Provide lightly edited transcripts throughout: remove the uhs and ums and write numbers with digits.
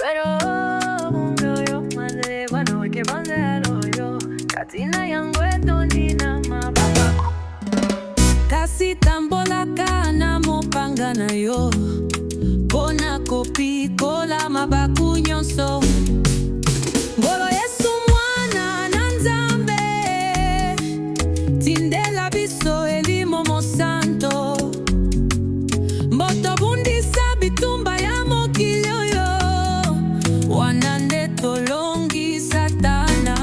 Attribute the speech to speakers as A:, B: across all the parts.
A: pero yo madre bueno que banzelo yo katina yangu etonina mababa kasi tambola kana mopanga na yo bona kopi kola mabaku nyonso ngolo Yesu Mwana Na Nzambe tindela biso elimo mosanto mboto bundisa bitumba ya mokili oyo wana nde tolongi satana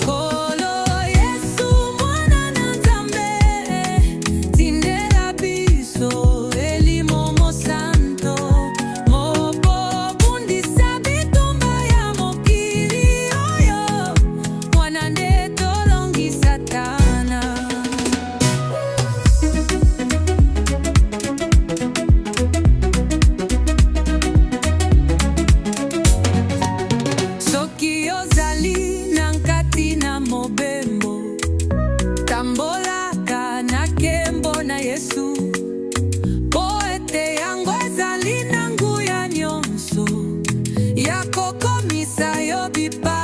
A: kolo Yesu Mwana Na Nzambe tindela biso elimo mosanto mobo bundisa bitumba ya mokili oyo wana nde tolongi satana. Soki ozali na nkati na mobembo tambolaka na nkembo na Yesu po ete yango ezali na nguya nyonso ya kokomisa yo bipa